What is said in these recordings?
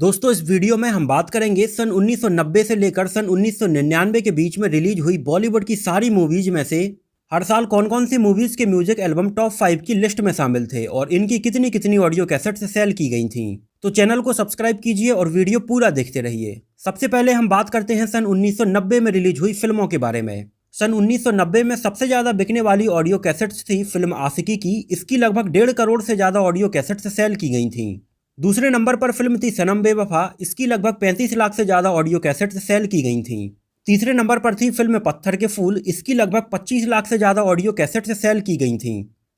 दोस्तों इस वीडियो में हम बात करेंगे सन 1990 से लेकर सन 1999 के बीच में रिलीज हुई बॉलीवुड की सारी मूवीज में से हर साल कौन कौन सी मूवीज के म्यूजिक एल्बम टॉप 5 की लिस्ट में शामिल थे और इनकी कितनी कितनी ऑडियो कैसेट से सेल की गई थी। तो चैनल को सब्सक्राइब कीजिए और वीडियो पूरा देखते रहिए। सबसे पहले हम बात करते हैं सन 1990 में रिलीज हुई फिल्मों के बारे में। सन 1990 में सबसे ज्यादा बिकने वाली ऑडियो कैसेट्स थी फिल्म आशिकी की। इसकी लगभग 1.5 करोड़ से ज्यादा ऑडियो कैसेट से सेल की गई थी। दूसरे नंबर पर फिल्म थी सनम बेवफा। इसकी लगभग 35 लाख से ज्यादा ऑडियो कैसेट सेल की गई थी। तीसरे नंबर पर थी फिल्म पत्थर के फूल। इसकी लगभग 25 लाख से ज्यादा ऑडियो कैसेट सेल की गई थी।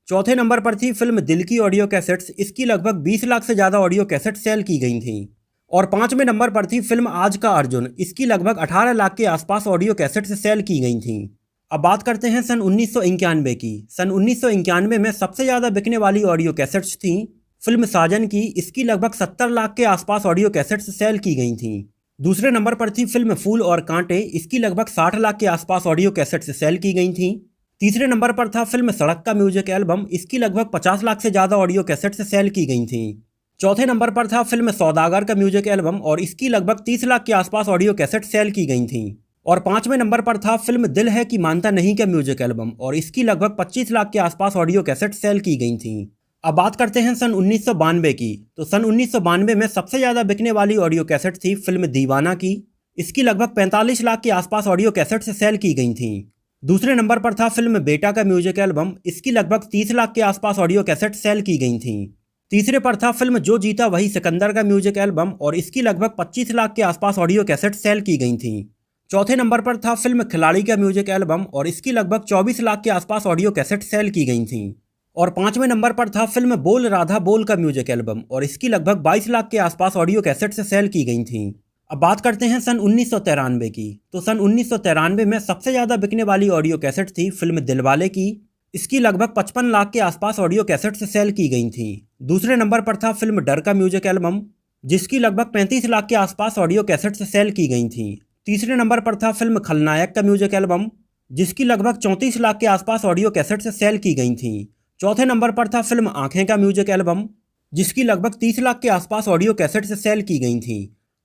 चौथे नंबर पर थी फिल्म दिल की ऑडियो कैसेट्स। इसकी लगभग 20 लाख से ज्यादा ऑडियो कैसेट सेल की गई थी। और पांचवें नंबर पर थी फिल्म आज का अर्जुन। इसकी लगभग 18 लाख के आसपास ऑडियो कैसेट सेल की गई थी। अब बात करते हैं सन 1991 की। सन 1991 में सबसे ज्यादा बिकने वाली ऑडियो कैसेट्स थी फिल्म साजन की। इसकी लगभग 70 लाख के आसपास ऑडियो कैसेट्स सेल की गई थी। दूसरे नंबर पर थी फिल्म फूल और कांटे। इसकी लगभग 60 लाख के आसपास ऑडियो कैसेट्स सेल की गई थी। तीसरे नंबर पर था फिल्म सड़क का म्यूजिक एल्बम। इसकी लगभग 50 लाख से ज्यादा ऑडियो कैसेट्स सेल की गई थी। चौथे नंबर पर था फिल्म सौदागर का म्यूजिक एल्बम और इसकी लगभग 30 लाख के आसपास ऑडियो कैसेट सेल की गई थी। और पांचवें नंबर पर था फिल्म दिल है कि मानता नहीं का म्यूजिक एल्बम और इसकी लगभग 25 लाख के आसपास ऑडियो कैसेट सेल की गई थी। अब बात करते हैं सन 1992 की। तो सन 1992 में सबसे ज्यादा बिकने वाली ऑडियो कैसेट थी फिल्म दीवाना की। इसकी लगभग 45 लाख के आसपास ऑडियो कैसेट सेल की गई थी। दूसरे नंबर पर था फिल्म बेटा का म्यूजिक एल्बम। इसकी लगभग 30 लाख के आसपास ऑडियो कैसेट सेल की गई थी। तीसरे पर था फिल्म जो जीता वही सिकंदर का म्यूजिक एल्बम और इसकी लगभग 25 लाख के आसपास ऑडियो कैसेट सेल की गई थी। चौथे नंबर पर था फिल्म खिलाड़ी का म्यूजिक एल्बम और इसकी लगभग 24 लाख के आसपास ऑडियो कैसेट सेल की गई थी। और पांचवें नंबर पर था फिल्म बोल राधा बोल का म्यूजिक एल्बम और इसकी लगभग 22 लाख के आसपास ऑडियो कैसेट सेल की गई थी। अब बात करते हैं सन 1993 की। तो सन 1993 में सबसे ज्यादा बिकने वाली ऑडियो कैसेट थी फिल्म दिलवाले की। इसकी लगभग 55 लाख के आसपास ऑडियो कैसेट सेल की गई थी। दूसरे नंबर पर था फिल्म डर का म्यूजिक एल्बम जिसकी लगभग 35 लाख के आसपास ऑडियो कैसेट सेल की गई थी। तीसरे नंबर पर था फिल्म खलनायक का म्यूजिक एल्बम जिसकी लगभग 34 लाख के आसपास ऑडियो कैसेट सेल की गई थी। चौथे नंबर पर था फिल्म आंखें का म्यूजिक एल्बम जिसकी लगभग 30 लाख के आसपास ऑडियो कैसेट सेल की गई थी।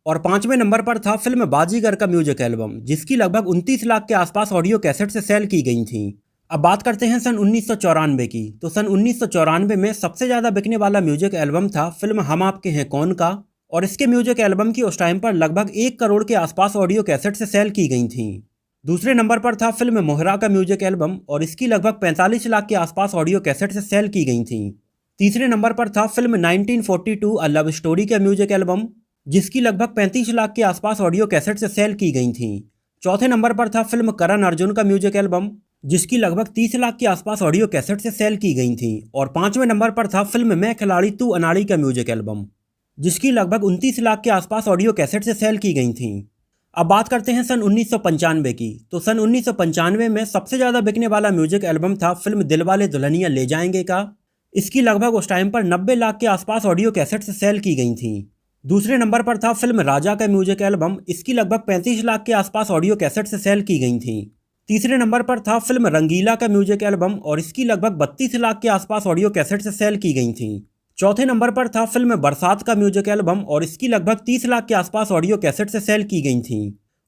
और पांचवें नंबर पर था फिल्म बाजीगर का म्यूजिक एल्बम जिसकी लगभग 29 लाख के आसपास ऑडियो कैसेट सेल की गई थी। अब बात करते हैं सन 1994 की। तो सन 1994 में सबसे ज्यादा बिकने वाला म्यूजिक एल्बम था फिल्म हम आपके हैं कौन का और इसके म्यूजिक एल्बम की उस टाइम पर लगभग 1 करोड़ के आसपास ऑडियो कैसेट सेल की गई थी। दूसरे नंबर पर था फिल्म मोहरा का म्यूजिक एल्बम और इसकी लगभग 45 लाख के आसपास ऑडियो कैसेट सेल की गई थी। तीसरे नंबर पर था फिल्म 1942 अ लव स्टोरी का म्यूजिक एल्बम जिसकी लगभग 35 लाख के आसपास ऑडियो कैसेट सेल की गई थी। चौथे नंबर पर था फिल्म करण अर्जुन का म्यूजिक एल्बम जिसकी लगभग 30 लाख के आसपास ऑडियो कैसेट सेल की गई थी। और पांचवें नंबर पर था फिल्म मैं खिलाड़ी तू अनाड़ी का म्यूजिक एल्बम जिसकी लगभग 29 लाख के आसपास ऑडियो कैसेट सेल की गई थी। अब बात करते हैं सन 1995 की। तो सन 1995 में सबसे ज्यादा बिकने वाला म्यूजिक एल्बम था फिल्म दिलवाले दुल्हनिया ले जाएंगे का। इसकी लगभग उस टाइम पर 90 लाख के आसपास ऑडियो कैसेट सेल की गई थी। दूसरे नंबर पर था फिल्म राजा का म्यूजिक एल्बम। इसकी लगभग 35 लाख के आसपास ऑडियो कैसेट सेल की गई थी। तीसरे नंबर पर था फिल्म रंगीला का म्यूजिक एल्बम और इसकी लगभग 32 लाख के आसपास ऑडियो कैसेट सेल की गई थी। चौथे नंबर पर था फिल्म बरसात का म्यूजिक एल्बम और इसकी लगभग 30 लाख के आसपास ऑडियो कैसेट सेल की गई थी।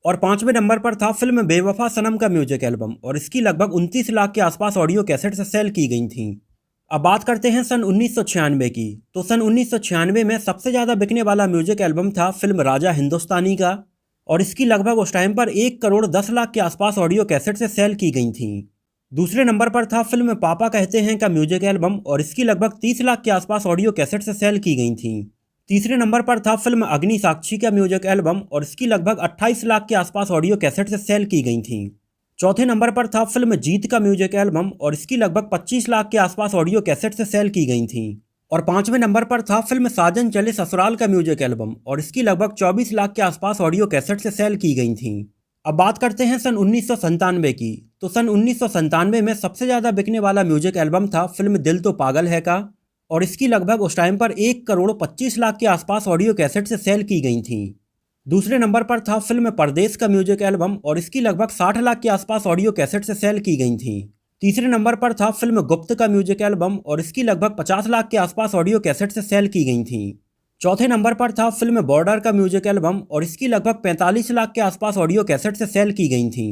और पांचवें नंबर पर था फिल्म बेवफा सनम का म्यूजिक एल्बम और इसकी लगभग 29 लाख के आसपास ऑडियो कैसेट सेल की गई थी। अब बात करते हैं सन 1996 की। तो सन 1996 में सबसे ज्यादा बिकने वाला म्यूजिक एल्बम था फिल्म राजा हिंदुस्तानी का और इसकी लगभग उस टाइम पर 1 करोड़ 10 लाख के आसपास ऑडियो कैसेट सेल की गई थी। दूसरे नंबर पर था फिल्म पापा कहते हैं का म्यूजिक एल्बम और इसकी लगभग 30 लाख के आसपास ऑडियो कैसेट सेल की गई थी। तीसरे नंबर पर था फिल्म अग्नि साक्षी का म्यूजिक एल्बम और इसकी लगभग 28 लाख के आसपास ऑडियो कैसेट सेल की गई थी। चौथे नंबर पर था फिल्म जीत का म्यूजिक एल्बम और इसकी लगभग 25 लाख के आसपास ऑडियो कैसेट सेल की गई थी। और पांचवें नंबर पर था फिल्म साजन चले ससुराल का म्यूजिक एल्बम और इसकी लगभग 24 लाख के आसपास ऑडियो कैसेट सेल की गई थी। अब बात करते हैं सन 1997 की। तो सन 1997 में सबसे ज्यादा बिकने वाला म्यूजिक एल्बम था फिल्म दिल तो पागल है का और इसकी लगभग उस टाइम पर 1 करोड़ 25 लाख के आसपास ऑडियो कैसेट सेल की गई थी। दूसरे नंबर पर था फिल्म परदेश का म्यूजिक एल्बम और इसकी लगभग 60 लाख के आसपास ऑडियो कैसेट सेल की गई थी। तीसरे नंबर पर था फिल्म गुप्त का म्यूजिक एल्बम और इसकी लगभग 50 लाख के आसपास ऑडियो कैसेट सेल की गई थी। चौथे नंबर पर था फिल्म बॉर्डर का म्यूजिक एल्बम और इसकी लगभग 45 लाख के आसपास ऑडियो कैसेट से सेल की गई थी।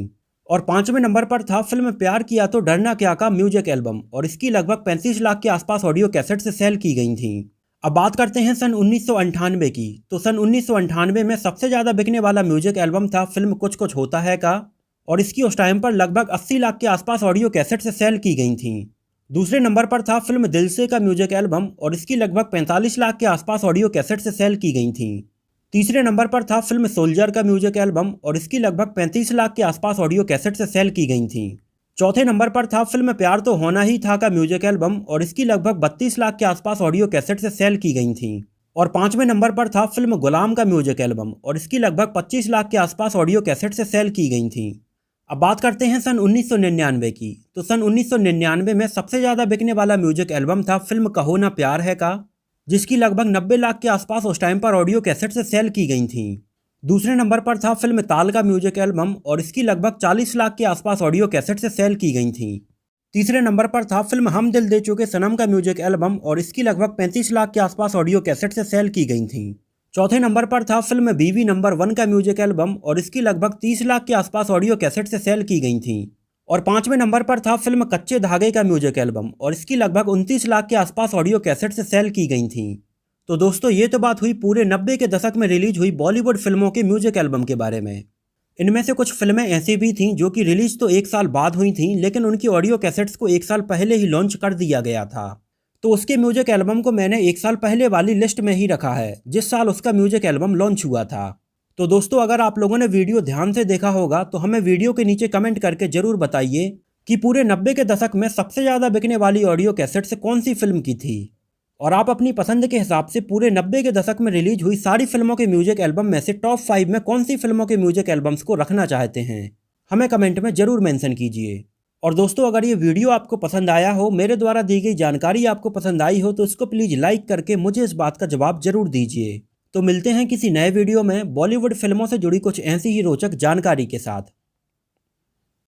और पांचवें नंबर पर था फिल्म प्यार किया तो डरना क्या का म्यूजिक एल्बम और इसकी लगभग 35 लाख के आसपास ऑडियो कैसेट से सेल की गई थी। अब बात करते हैं सन 1998 की। तो सन 1998 में सबसे ज़्यादा बिकने वाला म्यूजिक एल्बम था फिल्म कुछ कुछ होता है का और इसकी उस टाइम पर लगभग 80 लाख के आसपास ऑडियो कैसेट से सेल की गई थी। दूसरे नंबर पर था फिल्म दिल से का म्यूजिक एल्बम और इसकी लगभग 45 लाख के आसपास ऑडियो कैसेट से सेल की गई थी। तीसरे नंबर पर था फिल्म सोल्जर का म्यूजिक एल्बम और इसकी लगभग 35 लाख के आसपास ऑडियो कैसेट से सेल की गई थी। चौथे नंबर पर था फिल्म प्यार तो होना ही था का म्यूजिक एल्बम और इसकी लगभग 32 लाख के आसपास ऑडियो कैसेट से सेल की गई थी। और पांचवें नंबर पर था फिल्म गुलाम का म्यूजिक एल्बम और इसकी लगभग 25 लाख के आसपास ऑडियो कैसेट से सेल की गई थी। अब बात करते हैं सन 1999 की। तो सन 1999 में सबसे ज़्यादा बिकने वाला म्यूजिक एल्बम था फिल्म कहो ना प्यार है का, जिसकी लगभग 90 लाख के आसपास उस टाइम पर ऑडियो कैसेट से सेल की गई थी। दूसरे नंबर पर था फिल्म ताल का म्यूजिक एल्बम और इसकी लगभग 40 लाख के आसपास ऑडियो कैसेट से सेल की गई थी। तीसरे नंबर पर था फिल्म हम दिल दे चुके सनम का म्यूजिक एल्बम और इसकी लगभग 35 लाख के आसपास ऑडियो कैसेट से सेल की गई थी। चौथे नंबर पर था फिल्म बीवी नंबर 1 का म्यूजिक एल्बम और इसकी लगभग 30 लाख के आसपास ऑडियो कैसेट से सेल की गई थी। और पांचवें नंबर पर था फिल्म कच्चे धागे का म्यूजिक एल्बम और इसकी लगभग 29 लाख के आसपास ऑडियो कैसेट से सेल की गई थी। तो दोस्तों ये तो बात हुई पूरे 90 के दशक में रिलीज हुई बॉलीवुड फिल्मों के म्यूजिक एल्बम के बारे में। इनमें से कुछ फिल्में ऐसी भी थीं जो कि रिलीज तो एक साल बाद हुई थीं लेकिन उनकी ऑडियो कैसेट्स को एक साल पहले ही लॉन्च कर दिया गया था। तो उसके म्यूजिक एल्बम को मैंने एक साल पहले वाली लिस्ट में ही रखा है जिस साल उसका म्यूजिक एल्बम लॉन्च हुआ था। तो दोस्तों अगर आप लोगों ने वीडियो ध्यान से देखा होगा तो हमें वीडियो के नीचे कमेंट करके जरूर बताइए कि पूरे 90 के दशक में सबसे ज़्यादा बिकने वाली ऑडियो कैसेट्स कौन सी फिल्म की थी। और आप अपनी पसंद के हिसाब से पूरे 90 के दशक में रिलीज हुई सारी फिल्मों के म्यूजिक एल्बम में से टॉप 5 में कौन सी फिल्मों के म्यूजिक एल्बम्स को रखना चाहते हैं, हमें कमेंट में ज़रूर मेंशन कीजिए। और दोस्तों अगर ये वीडियो आपको पसंद आया हो, मेरे द्वारा दी गई जानकारी आपको पसंद आई हो तो इसको प्लीज़ लाइक करके मुझे इस बात का जवाब ज़रूर दीजिए। तो मिलते हैं किसी नए वीडियो में बॉलीवुड फिल्मों से जुड़ी कुछ ऐसी ही रोचक जानकारी के साथ।